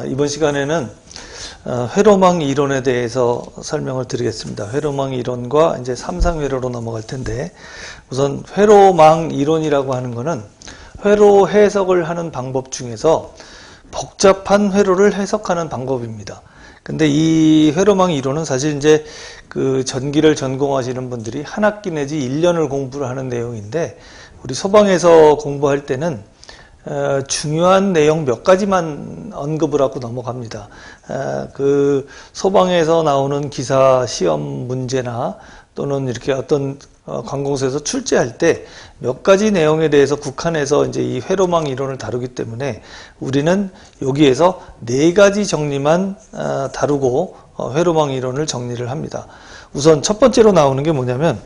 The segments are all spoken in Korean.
이번 시간에는 회로망 이론에 대해서 설명을 드리겠습니다. 회로망 이론과 이제 삼상회로로 넘어갈 텐데, 우선 회로망 이론이라고 하는 것은 회로 해석을 하는 방법 중에서 복잡한 회로를 해석하는 방법입니다. 근데 이 회로망 이론은 사실 이제 그 전기를 전공하시는 분들이 한 학기 내지 1년을 공부를 하는 내용인데, 우리 소방에서 공부할 때는 중요한 내용 몇 가지만 언급을 하고 넘어갑니다. 그 소방에서 나오는 기사 시험 문제나 또는 이렇게 어떤 관공서에서 출제할 때 몇 가지 내용에 대해서 국한해서 이제 이 회로망 이론을 다루기 때문에 우리는 여기에서 4가지 정리만 다루고 회로망 이론을 정리를 합니다. 우선 첫 번째로 나오는 게 뭐냐면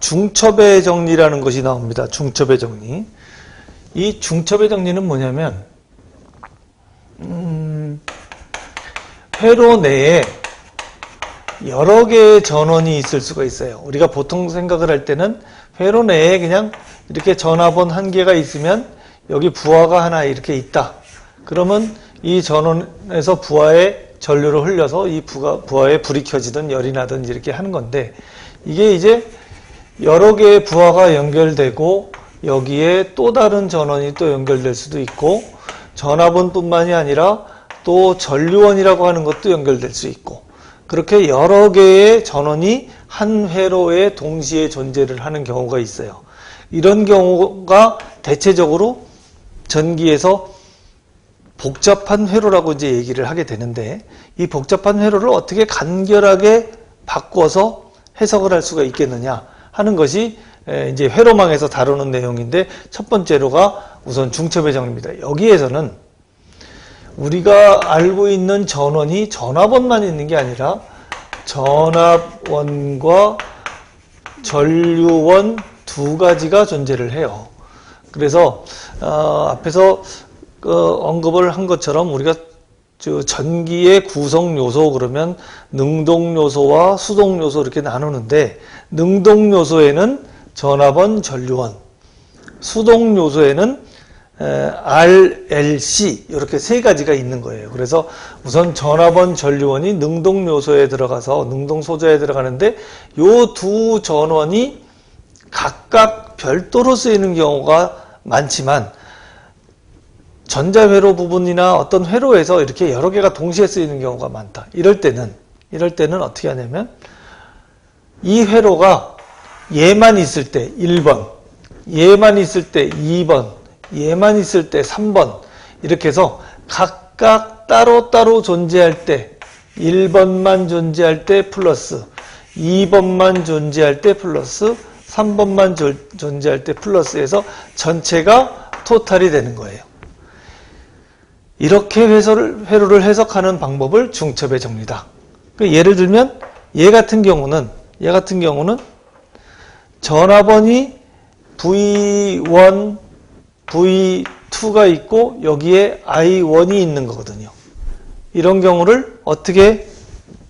중첩의 정리라는 것이 나옵니다. 중첩의 정리. 이 중첩의 정리는 뭐냐면 회로 내에 여러 개의 전원이 있을 수가 있어요. 우리가 보통 생각을 할 때는 회로 내에 그냥 이렇게 전화번 한 개가 있으면 여기 부하가 하나 이렇게 있다. 그러면 이 전원에서 부하에 전류를 흘려서 이 부하에 불이 켜지든 열이 나든 이렇게 하는 건데, 이게 이제 여러 개의 부하가 연결되고 여기에 또 다른 전원이 또 연결될 수도 있고, 전화번뿐만이 아니라 또 전류원이라고 하는 것도 연결될 수 있고, 그렇게 여러 개의 전원이 한 회로에 동시에 존재를 하는 경우가 있어요. 이런 경우가 대체적으로 전기에서 복잡한 회로라고 이제 얘기를 하게 되는데, 이 복잡한 회로를 어떻게 간결하게 바꿔서 해석을 할 수가 있겠느냐 하는 것이 이제 회로망에서 다루는 내용인데, 첫 번째로가 우선 중첩의 정리입니다. 여기에서는 우리가 알고 있는 전원이 전화번만 있는 게 아니라 전압원과 전류원 두 가지가 존재를 해요. 그래서 앞에서 언급을 한 것처럼 우리가 전기의 구성 요소 그러면 능동 요소와 수동 요소 이렇게 나누는데, 능동 요소에는 전압원, 전류원, 수동 요소에는 RLC 이렇게 3가지가 있는 거예요. 그래서 우선 전압원, 전류원이 능동 요소에 들어가서 능동 소자에 들어가는데, 요 두 전원이 각각 별도로 쓰이는 경우가 많지만 전자회로 부분이나 어떤 회로에서 이렇게 여러 개가 동시에 쓰이는 경우가 많다. 이럴 때는 어떻게 하냐면, 이 회로가 얘만 있을 때 1번, 얘만 있을 때 2번, 얘만 있을 때 3번, 이렇게 해서 각각 따로따로 존재할 때 1번만 존재할 때 플러스, 2번만 존재할 때 플러스, 3번만 존재할 때 플러스해서 전체가 토탈이 되는 거예요. 이렇게 회로를 해석하는 방법을 중첩의 정리다. 예를 들면 얘 같은 경우는 전압원이 V1, V2가 있고 여기에 I1이 있는 거거든요. 이런 경우를 어떻게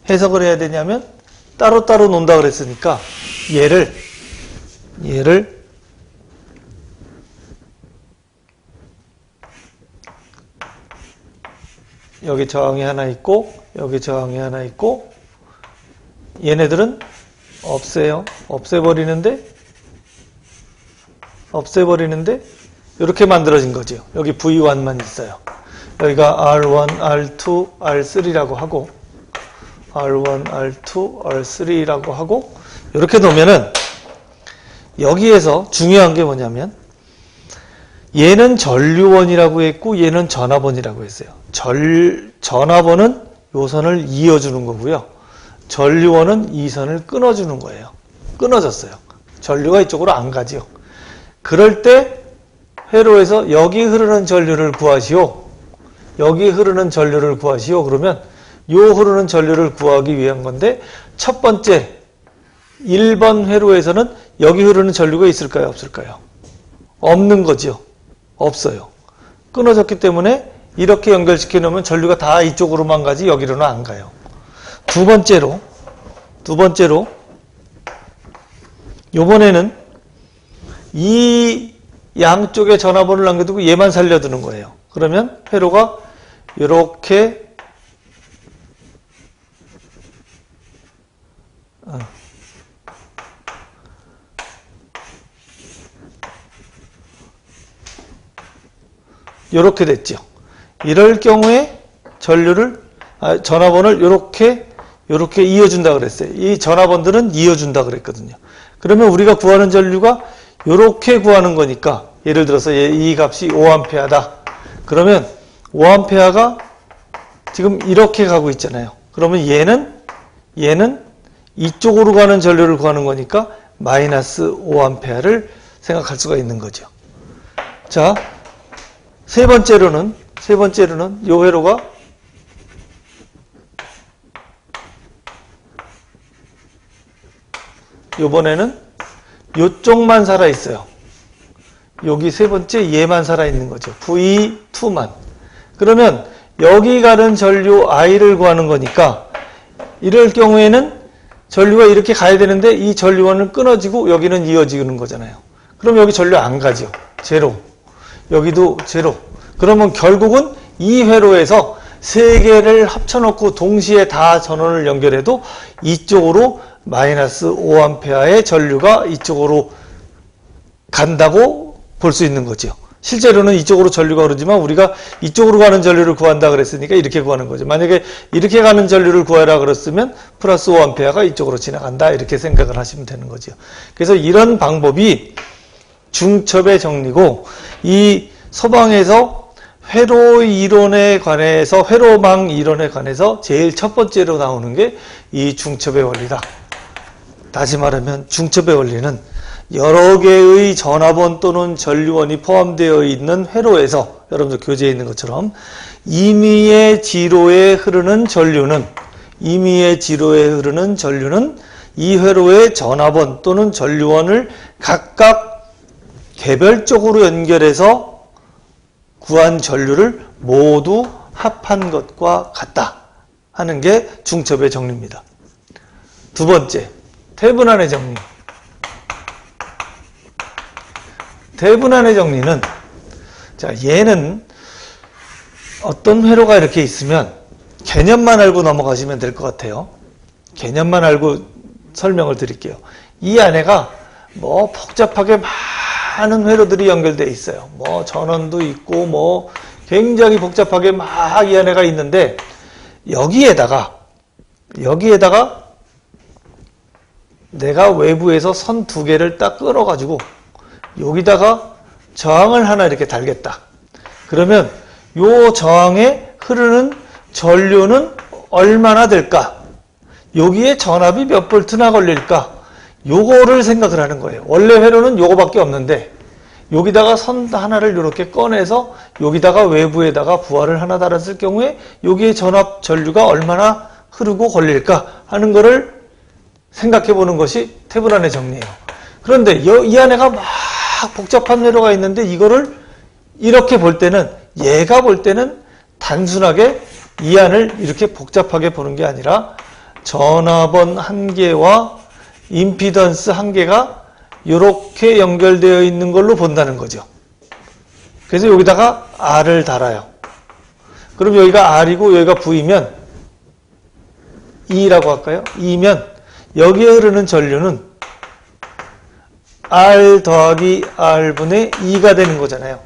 해석을 해야 되냐면, 따로따로 논다 그랬으니까 얘를 여기 저항이 하나 있고 여기 저항이 하나 있고, 얘네들은 없애버리는데 이렇게 만들어진 거죠. 여기 V1만 있어요. 여기가 R1, R2, R3라고 하고, R1, R2, R3라고 하고, 이렇게 놓으면은 여기에서 중요한 게 뭐냐면, 얘는 전류원이라고 했고 얘는 전압원이라고 했어요. 전압원은 요 선을 이어주는 거고요. 전류원은 이 선을 끊어주는 거예요. 끊어졌어요. 전류가 이쪽으로 안 가지요. 그럴 때 회로에서 여기 흐르는 전류를 구하시오, 여기 흐르는 전류를 구하시오 그러면 요 흐르는 전류를 구하기 위한 건데, 첫 번째 1번 회로에서는 여기 흐르는 전류가 있을까요, 없을까요? 없는 거죠. 없어요. 끊어졌기 때문에 이렇게 연결시켜 놓으면 전류가 다 이쪽으로만 가지 여기로는 안 가요. 두 번째로 요번에는 이 양쪽에 전압원을 남겨두고 얘만 살려두는 거예요. 그러면 회로가 요렇게 요렇게 됐죠. 이럴 경우에 전화번호를 요렇게 이어준다 그랬어요. 이 전화번들은 이어준다 그랬거든요. 그러면 우리가 구하는 전류가 요렇게 구하는 거니까, 예를 들어서 이 값이 5A다. 그러면 5A가 지금 이렇게 가고 있잖아요. 그러면 얘는 이쪽으로 가는 전류를 구하는 거니까 마이너스 5A를 생각할 수가 있는 거죠. 자, 세 번째로는 요 회로가 요번에는 요쪽만 살아있어요. 여기 세 번째 얘만 살아있는 거죠. V2만. 그러면 여기 가는 전류 I를 구하는 거니까, 이럴 경우에는 전류가 이렇게 가야 되는데 이 전류원은 끊어지고 여기는 이어지는 거잖아요. 그럼 여기 전류 안 가죠. 제로. 여기도 제로. 그러면 결국은 이 회로에서 세 개를 합쳐놓고 동시에 다 전원을 연결해도 이쪽으로 마이너스 5A의 전류가 이쪽으로 간다고 볼 수 있는 거죠. 실제로는 이쪽으로 전류가 흐르지만 우리가 이쪽으로 가는 전류를 구한다 그랬으니까 이렇게 구하는 거죠. 만약에 이렇게 가는 전류를 구하라 그랬으면 플러스 5A가 이쪽으로 지나간다, 이렇게 생각을 하시면 되는 거죠. 그래서 이런 방법이 중첩의 정리고, 이 서방에서 회로 이론에 관해서, 회로망 이론에 관해서 제일 첫 번째로 나오는 게 이 중첩의 원리다. 다시 말하면 중첩의 원리는 여러 개의 전화번 또는 전류원이 포함되어 있는 회로에서, 여러분들 교재에 있는 것처럼 임의의 지로에 흐르는 전류는 이 회로의 전화번 또는 전류원을 각각 개별적으로 연결해서 구한 전류를 모두 합한 것과 같다 하는 게 중첩의 정리입니다. 두 번째, 태분안의 정리. 태분안의 정리는, 자, 얘는 어떤 회로가 이렇게 있으면 개념만 알고 넘어가시면 될 것 같아요. 개념만 알고 설명을 드릴게요. 이 안에가 뭐 복잡하게 많은 회로들이 연결되어 있어요. 뭐 전원도 있고 뭐 굉장히 복잡하게 막 이 안에가 있는데, 여기에다가 내가 외부에서 선 두 개를 딱 끌어가지고 여기다가 저항을 하나 이렇게 달겠다. 그러면 요 저항에 흐르는 전류는 얼마나 될까? 여기에 전압이 몇 볼트나 걸릴까? 요거를 생각을 하는 거예요. 원래 회로는 요거밖에 없는데 여기다가 선 하나를 이렇게 꺼내서 여기다가 외부에다가 부하를 하나 달았을 경우에 여기에 전압 전류가 얼마나 흐르고 걸릴까 하는 거를 생각해 보는 것이 태분안의 정리예요. 그런데 이 안에가 막 복잡한 회로가 있는데 이거를 이렇게 볼 때는, 얘가 볼 때는 단순하게 이 안을 이렇게 복잡하게 보는 게 아니라 전화번 한 개와 임피던스 한 개가 이렇게 연결되어 있는 걸로 본다는 거죠. 그래서 여기다가 R을 달아요. 그럼 여기가 R이고 여기가 V면 E라고 할까요? E면 여기에 흐르는 전류는 R 더하기 R분의 2가 되는 거잖아요.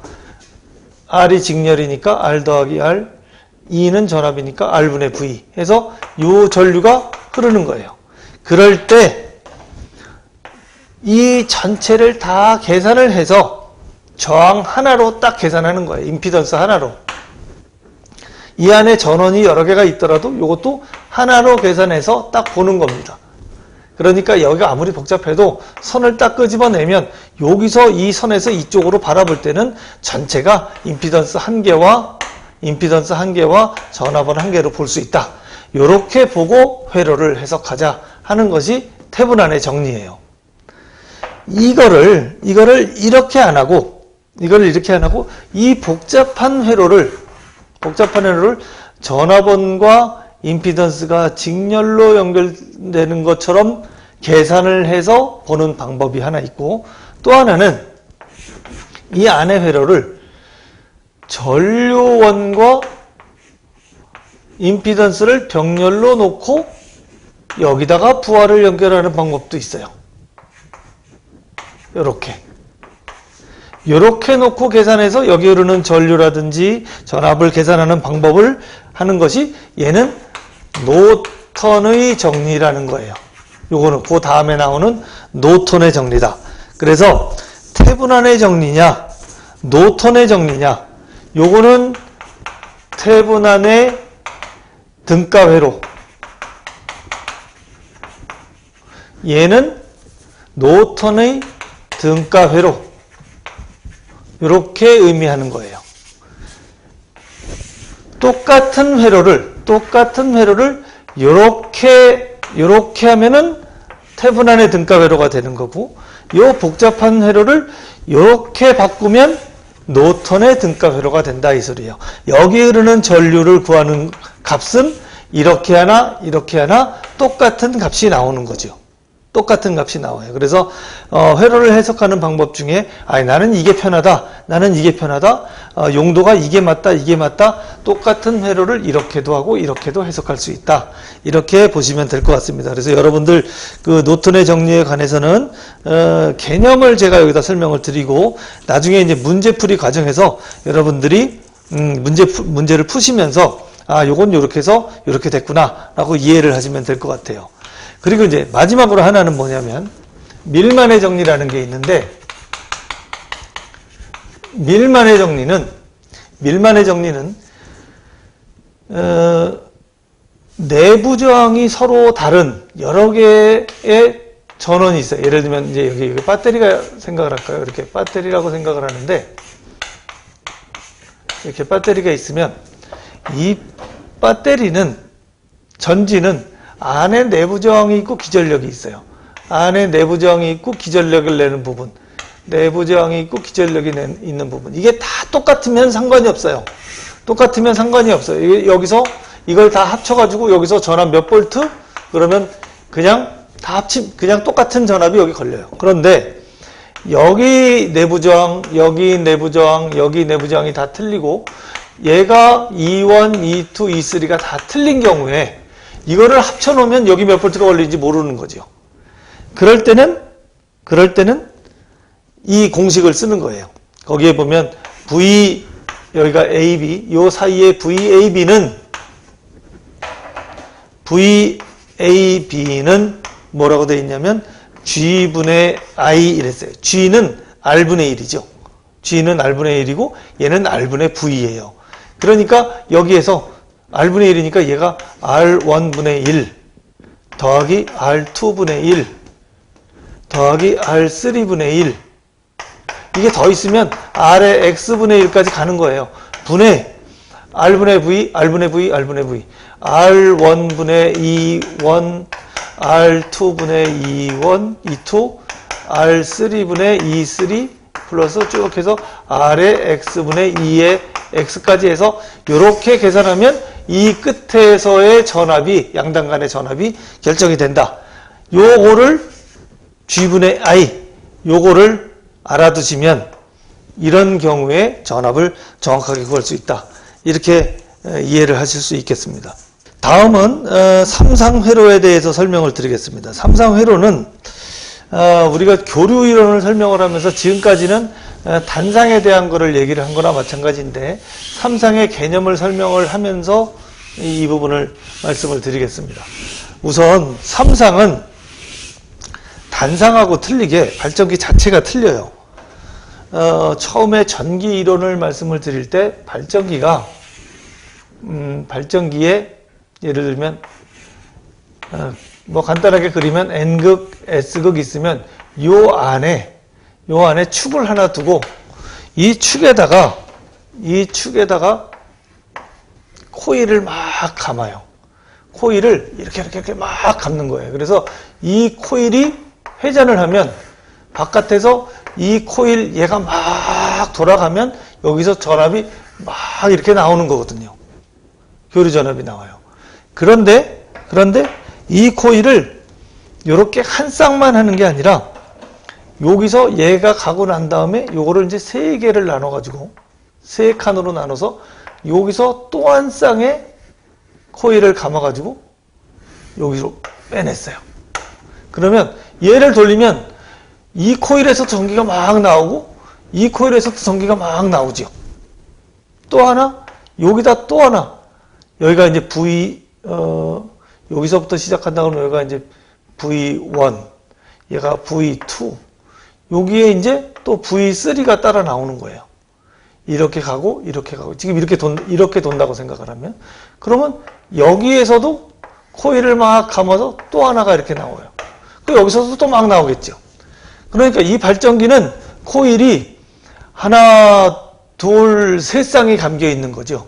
R이 직렬이니까 R 더하기 R, E는 전압이니까 R분의 V 해서 이 전류가 흐르는 거예요. 그럴 때 이 전체를 다 계산을 해서 저항 하나로 딱 계산하는 거예요. 임피던스 하나로. 이 안에 전원이 여러 개가 있더라도 이것도 하나로 계산해서 딱 보는 겁니다. 그러니까 여기가 아무리 복잡해도 선을 딱 끄집어내면 여기서 이 선에서 이쪽으로 바라볼 때는 전체가 임피던스 한 개와 전압원 한 개로 볼 수 있다. 이렇게 보고 회로를 해석하자 하는 것이 태분안의 정리예요. 이거를 이렇게 안 하고 이 복잡한 회로를 전압원과 임피던스가 직렬로 연결되는 것처럼 계산을 해서 보는 방법이 하나 있고, 또 하나는 이 안의 회로를 전류원과 임피던스를 병렬로 놓고 여기다가 부하를 연결하는 방법도 있어요. 요렇게 놓고 계산해서 여기 흐르는 전류라든지 전압을 계산하는 방법을 하는 것이 얘는 노턴의 정리라는 거예요. 요거는 그 다음에 나오는 노턴의 정리다. 그래서 태분안의 정리냐 노턴의 정리냐, 요거는 태분안의 등가회로, 얘는 노턴의 등가회로, 이렇게 의미하는 거예요. 똑같은 회로를 요렇게 하면은 태분안의 등가회로가 되는 거고, 요 복잡한 회로를 요렇게 바꾸면 노턴의 등가회로가 된다, 이 소리예요. 여기 흐르는 전류를 구하는 값은 이렇게 하나 똑같은 값이 나오는 거죠. 똑같은 값이 나와요. 그래서 회로를 해석하는 방법 중에 나는 이게 편하다, 용도가 이게 맞다, 똑같은 회로를 이렇게도 하고 이렇게도 해석할 수 있다, 이렇게 보시면 될 것 같습니다. 그래서 여러분들 그 노턴의 정리에 관해서는 개념을 제가 여기다 설명을 드리고, 나중에 이제 문제풀이 과정에서 여러분들이 문제를 푸시면서 요건 요렇게 해서 요렇게 됐구나 라고 이해를 하시면 될 것 같아요. 그리고 이제 마지막으로 하나는 뭐냐면 밀만의 정리라는 게 있는데, 밀만의 정리는 내부 저항이 서로 다른 여러 개의 전원이 있어요. 예를 들면 이제 여기 배터리가 생각을 할까요? 이렇게 배터리라고 생각을 하는데, 이렇게 배터리가 있으면 이 배터리는, 전지는 안에 내부 저항이 있고 기전력이 있어요. 안에 내부 저항이 있고 기전력을 내는 부분, 내부 저항이 있고 기전력이 있는 부분, 이게 다 똑같으면 상관이 없어요. 여기서 이걸 다 합쳐가지고 여기서 전압 몇 볼트? 그러면 그냥 똑같은 전압이 여기 걸려요. 그런데 여기 내부 저항, 여기 내부 저항이 다 틀리고, 얘가 E1, E2, E3가 다 틀린 경우에 이거를 합쳐놓으면 여기 몇 볼트가 걸리는지 모르는 거죠. 그럴 때는 이 공식을 쓰는 거예요. 거기에 보면 여기가 AB, 요 사이에 VAB는 뭐라고 되어 있냐면 G분의 I 이랬어요. G는 R분의 1이죠. G는 R분의 1이고 얘는 R분의 V예요. 그러니까 여기에서 R분의 1이니까 얘가 R1분의 1 더하기 R2분의 1 더하기 R3분의 1, 이게 더 있으면 R의 X분의 1까지 가는 거예요. 분의 R분의 V, R1분의 2, 1, R2분의 2, R3분의 2, 플러스 쭉 해서 R의 X분의 2의 X까지 해서 이렇게 계산하면 이 끝에서의 전압이, 양당 간의 전압이 결정이 된다. 요거를 G분의 I, 요거를 알아두시면 이런 경우에 전압을 정확하게 구할 수 있다. 이렇게 이해를 하실 수 있겠습니다. 다음은 삼상회로에 대해서 설명을 드리겠습니다. 삼상회로는 우리가 교류 이론을 설명을 하면서 지금까지는 단상에 대한 거를 얘기를 한 거나 마찬가지인데, 삼상의 개념을 설명을 하면서 이 부분을 말씀을 드리겠습니다. 우선 삼상은 단상하고 틀리게 발전기 자체가 틀려요. 처음에 전기 이론을 말씀을 드릴 때 발전기에 예를 들면 간단하게 그리면 N극, S극 있으면 요 안에 축을 하나 두고 이 축에다가 코일을 막 감아요. 코일을 이렇게 막 감는 거예요. 그래서 이 코일이 회전을 하면 바깥에서 이 코일 얘가 막 돌아가면 여기서 전압이 막 이렇게 나오는 거거든요. 교류 전압이 나와요. 그런데 이 코일을 이렇게 한 쌍만 하는 게 아니라 여기서 얘가 가고 난 다음에 요거를 이제 세 개를 나눠 가지고 세 칸으로 나눠서 여기서 또 한 쌍의 코일을 감아가지고 여기로 빼냈어요. 그러면 얘를 돌리면 이 코일에서 전기가 막 나오고 이 코일에서도 전기가 막 나오죠. 또 하나, 여기다 또 하나. 여기가 이제 여기서부터 시작한다 그러면 여기가 이제 V1, 얘가 V2. 여기에 이제 또 V3가 따라 나오는 거예요. 이렇게 가고, 이렇게 가고. 지금 이렇게 돈다고 생각을 하면. 그러면 여기에서도 코일을 막 감아서 또 하나가 이렇게 나와요. 여기서도 또 막 나오겠죠. 그러니까 이 발전기는 코일이 하나, 둘, 세 쌍이 감겨 있는 거죠.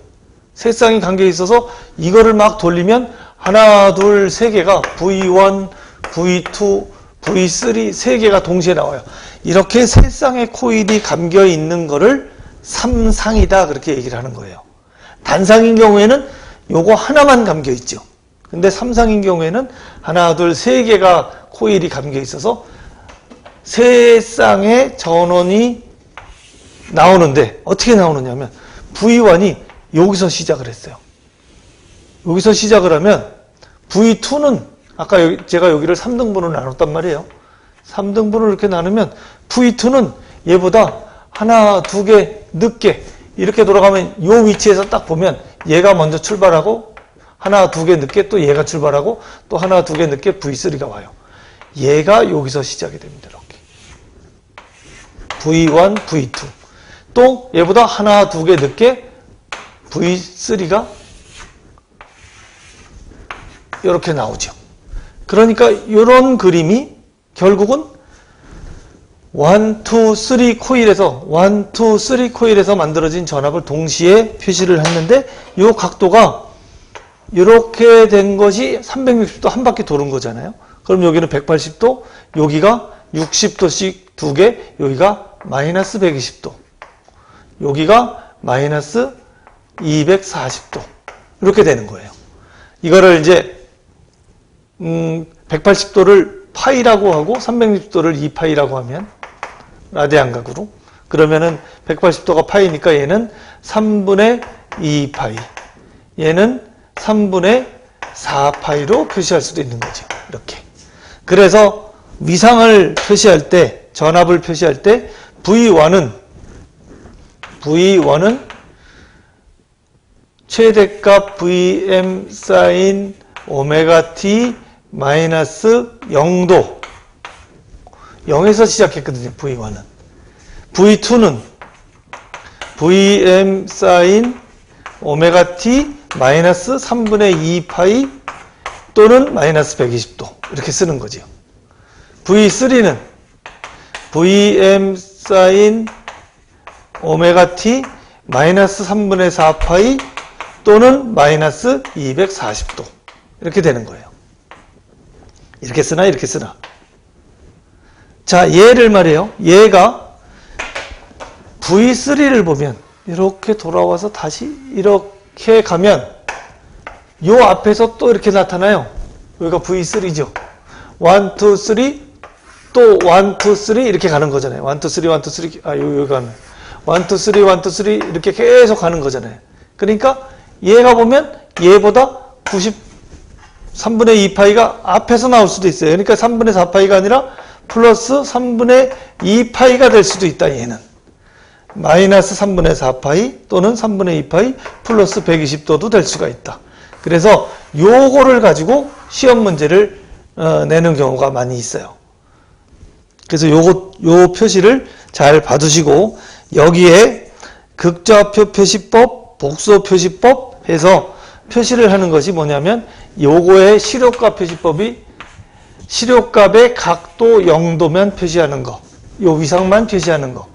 세 쌍이 감겨 있어서 이거를 막 돌리면 하나, 둘, 세 개가 V1, V2, V3 세 개가 동시에 나와요. 이렇게 세 쌍의 코일이 감겨 있는 거를 삼상이다 그렇게 얘기를 하는 거예요. 단상인 경우에는 요거 하나만 감겨 있죠. 근데 삼상인 경우에는 하나, 둘, 세 개가 코일이 감겨 있어서 세 쌍의 전원이 나오는데 어떻게 나오느냐면 V1이 여기서 시작을 했어요. 여기서 시작을 하면 V2는 아까 제가 여기를 3등분으로 나눴단 말이에요. 3등분을 이렇게 나누면 V2는 얘보다 하나, 두 개 늦게 이렇게 돌아가면 이 위치에서 딱 보면 얘가 먼저 출발하고 하나, 두 개 늦게 또 얘가 출발하고 또 하나, 두 개 늦게 V3가 와요. 얘가 여기서 시작이 됩니다. 이렇게. V1, V2. 또 얘보다 하나, 두 개 늦게 V3가 이렇게 나오죠. 그러니까 이런 그림이 결국은 1, 2, 3 코일에서 1, 2, 3 코일에서 만들어진 전압을 동시에 표시를 했는데 이 각도가 이렇게 된 것이 360도 한 바퀴 도는 거잖아요. 그럼 여기는 180도, 여기가 60도씩 두 개, 여기가 마이너스 120도, 여기가 마이너스 240도 이렇게 되는 거예요. 이거를 이제 180도를 파이라고 하고 360도를 2파이라고 하면 라디안 각으로 그러면은 180도가 파이니까 얘는 3분의 2파이, 얘는 3분의 4파이로 표시할 수도 있는 거죠. 이렇게. 그래서 위상을 표시할 때, 전압을 표시할 때 V1은 최대값 Vm 사인 오메가 t 마이너스 0도 0에서 시작했거든요. V1은. V2는 Vm 사인 오메가 t 마이너스 3분의 2파이 또는 마이너스 120도 이렇게 쓰는 거죠. V3는 Vm 사인 오메가 t 마이너스 3분의 4파이 또는 마이너스 240도 이렇게 되는 거예요. 이렇게 쓰나 이렇게 쓰나. 자, 얘를 말이에요. 얘가 V3를 보면 이렇게 돌아와서 다시 이렇게 가면 요 앞에서 또 이렇게 나타나요. 여기가 V3죠. 1, 2, 3 또 1, 2, 3 이렇게 가는 거잖아요. 1, 2, 3, 1, 2, 3 여기 가면 1, 2, 3, 1, 2, 3 이렇게 계속 가는 거잖아요. 그러니까 얘가 보면 얘보다 3분의 2파이가 앞에서 나올 수도 있어요. 그러니까 3분의 4파이가 아니라 플러스 3분의 2파이가 될 수도 있다. 얘는 마이너스 3분의 4파이 또는 3분의 2파이 플러스 120도도 될 수가 있다. 그래서 요거를 가지고 시험 문제를 내는 경우가 많이 있어요. 그래서 요 표시를 잘 봐두시고 여기에 극좌표 표시법, 복소 표시법 해서 표시를 하는 것이 뭐냐면 요거의 시료값 표시법이 시료값의 각도 0도면 표시하는 거, 요 위상만 표시하는 거.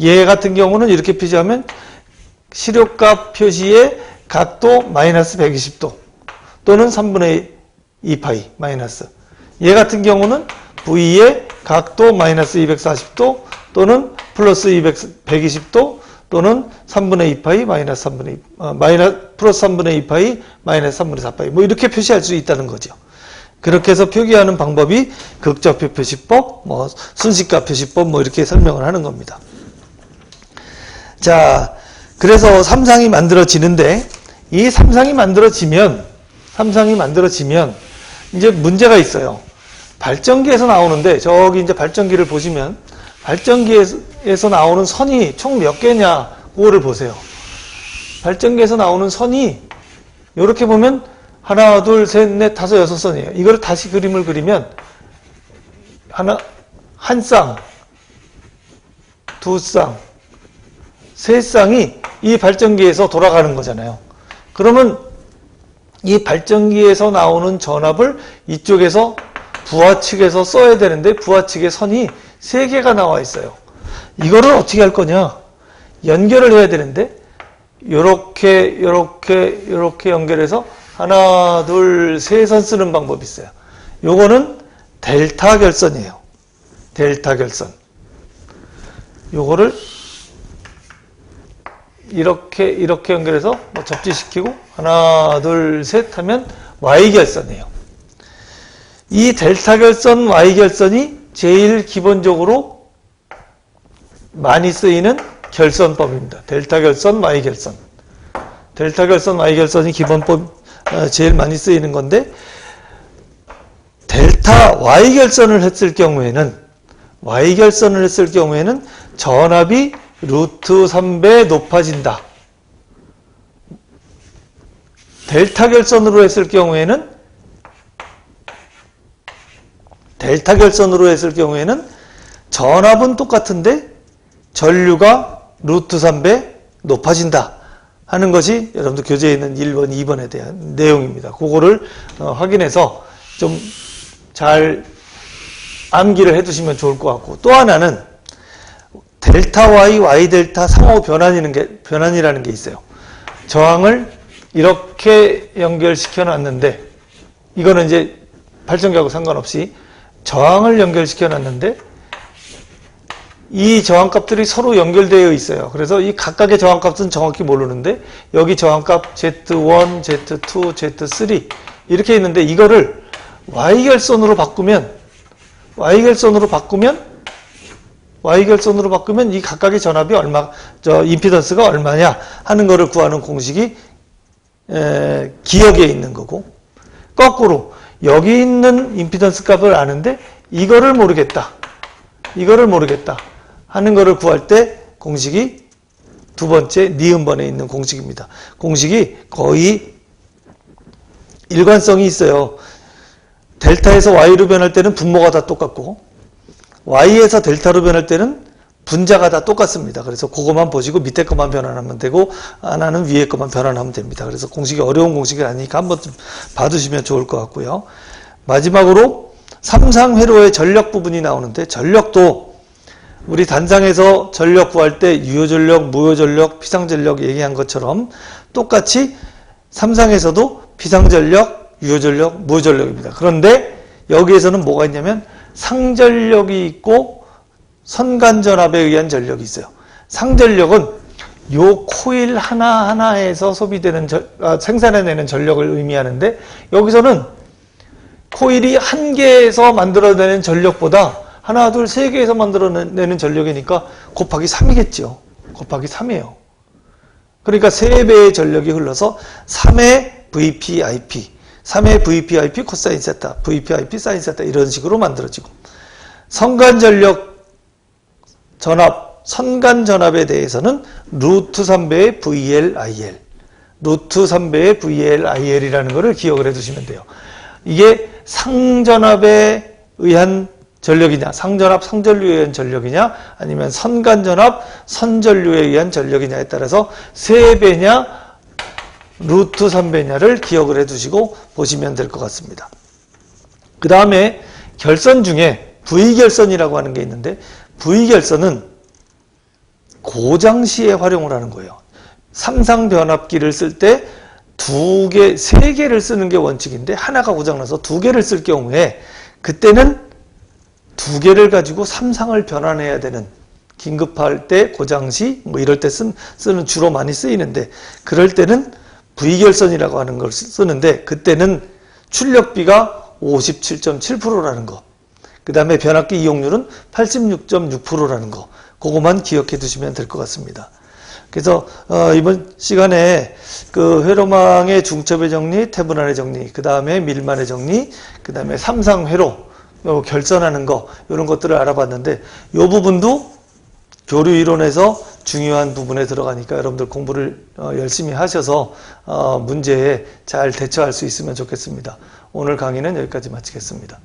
얘 같은 경우는 이렇게 표시하면 시료값 표시의 각도 마이너스 120도 또는 3분의 2파이 마이너스. 얘 같은 경우는 V의 각도 마이너스 240도 또는 플러스 120도 또는 3분의 2파이 마이너스 3분의 2, 플러스 3분의 2파이 마이너스 3분의 4파이 뭐 이렇게 표시할 수 있다는 거죠. 그렇게 해서 표기하는 방법이 극좌표 표시법, 뭐 순식값 표시법 뭐 이렇게 설명을 하는 겁니다. 자, 그래서 삼상이 만들어지는데 이 삼상이 만들어지면 삼상이 만들어지면 이제 문제가 있어요. 발전기에서 나오는데, 저기 이제 발전기를 보시면 발전기에서 나오는 선이 총 몇 개냐 그거를 보세요. 발전기에서 나오는 선이 이렇게 보면 하나, 둘, 셋, 넷, 다섯, 여섯 선이에요. 이거를 다시 그림을 그리면 한 쌍, 두 쌍, 세 쌍이 이 발전기에서 돌아가는 거잖아요. 그러면 이 발전기에서 나오는 전압을 이쪽에서 부하 측에서 써야 되는데 부하 측에 선이 3개가 나와 있어요. 이거를 어떻게 할 거냐? 연결을 해야 되는데 요렇게 연결해서 하나, 둘, 세 선 쓰는 방법이 있어요. 요거는 델타 결선이에요. 델타 결선. 요거를 이렇게 연결해서 뭐 접지시키고 하나, 둘, 셋 하면 Y결선이에요. 이 델타 결선, Y결선이 제일 기본적으로 많이 쓰이는 결선법입니다. 델타 결선, Y결선. 델타 결선, Y결선이 기본법 제일 많이 쓰이는 건데 델타 Y결선을 했을 경우에는 전압이 루트 3배 높아진다. 델타 결선으로 했을 경우에는 전압은 똑같은데 전류가 루트 3배 높아진다 하는 것이 여러분들 교재에 있는 1번, 2번에 대한 내용입니다. 그거를 확인해서 좀 잘 암기를 해두시면 좋을 것 같고, 또 하나는 델타 Y, Y 델타 상호 변환이라는 게 있어요. 저항을 이렇게 연결시켜 놨는데, 이거는 이제 발전기하고 상관없이 저항을 연결시켜 놨는데, 이 저항값들이 서로 연결되어 있어요. 그래서 이 각각의 저항값은 정확히 모르는데, 여기 저항값 Z1, Z2, Z3 이렇게 있는데, 이거를 Y결선으로 바꾸면 이 각각의 전압이 임피던스가 얼마냐 하는 거를 구하는 공식이 기역에 있는 거고, 거꾸로 여기 있는 임피던스 값을 아는데 이거를 모르겠다 하는 거를 구할 때 공식이 두 번째 니은번에 있는 공식입니다. 공식이 거의 일관성이 있어요. 델타에서 Y로 변할 때는 분모가 다 똑같고 Y에서 델타로 변할 때는 분자가 다 똑같습니다. 그래서 그것만 보시고 밑에 것만 변환하면 되고 하나는 위에 것만 변환하면 됩니다. 그래서 공식이 어려운 공식이 아니니까 한번 좀 봐두시면 좋을 것 같고요. 마지막으로 삼상회로의 전력 부분이 나오는데, 전력도 우리 단상에서 전력 구할 때 유효전력, 무효전력, 피상전력 얘기한 것처럼 똑같이 삼상에서도 피상전력, 유효전력, 무효전력입니다. 그런데 여기에서는 뭐가 있냐면 상전력이 있고 선간전압에 의한 전력이 있어요. 상전력은 요 코일 하나하나에서 소비되는 생산해내는 전력을 의미하는데, 여기서는 코일이 한 개에서 만들어내는 전력보다 하나, 둘, 세 개에서 만들어내는 전력이니까 곱하기 3이겠죠. 곱하기 3이에요. 그러니까 3배의 전력이 흘러서 3의 VPIP, 3의 VPIP 코사인 세타, VPIP 사인 세타 이런 식으로 만들어지고, 선간전력 전압, 선간전압에 대해서는 루트 3배의 VLIL, 루트 3배의 VLIL이라는 것을 기억을 해두시면 돼요. 이게 상전압에 의한 전력이냐, 상전압, 상전류에 의한 전력이냐, 아니면 선간전압, 선전류에 의한 전력이냐에 따라서 3배냐, 루트 3배냐를 기억을 해두시고 보시면 될 것 같습니다. 그 다음에 결선 중에 V결선이라고 하는 게 있는데, V결선은 고장 시에 활용을 하는 거예요. 삼상변압기를 쓸 때 2개, 3개를 쓰는 게 원칙인데 하나가 고장나서 2개를 쓸 경우에 그때는 2개를 가지고 삼상을 변환해야 되는, 긴급할 때 고장시 뭐 이럴 때 쓰는 주로 많이 쓰이는데, 그럴 때는 V결선이라고 하는 걸 쓰는데, 그때는 출력비가 57.7%라는 거, 그 다음에 변압기 이용률은 86.6%라는 거, 그것만 기억해 두시면 될 것 같습니다. 그래서 이번 시간에 그 회로망의 중첩의 정리, 태분할의 정리, 그 다음에 밀말의 정리, 그 다음에 삼상회로 결선하는 거 이런 것들을 알아봤는데 이 부분도 교류 이론에서 중요한 부분에 들어가니까 여러분들 공부를 열심히 하셔서 문제에 잘 대처할 수 있으면 좋겠습니다. 오늘 강의는 여기까지 마치겠습니다.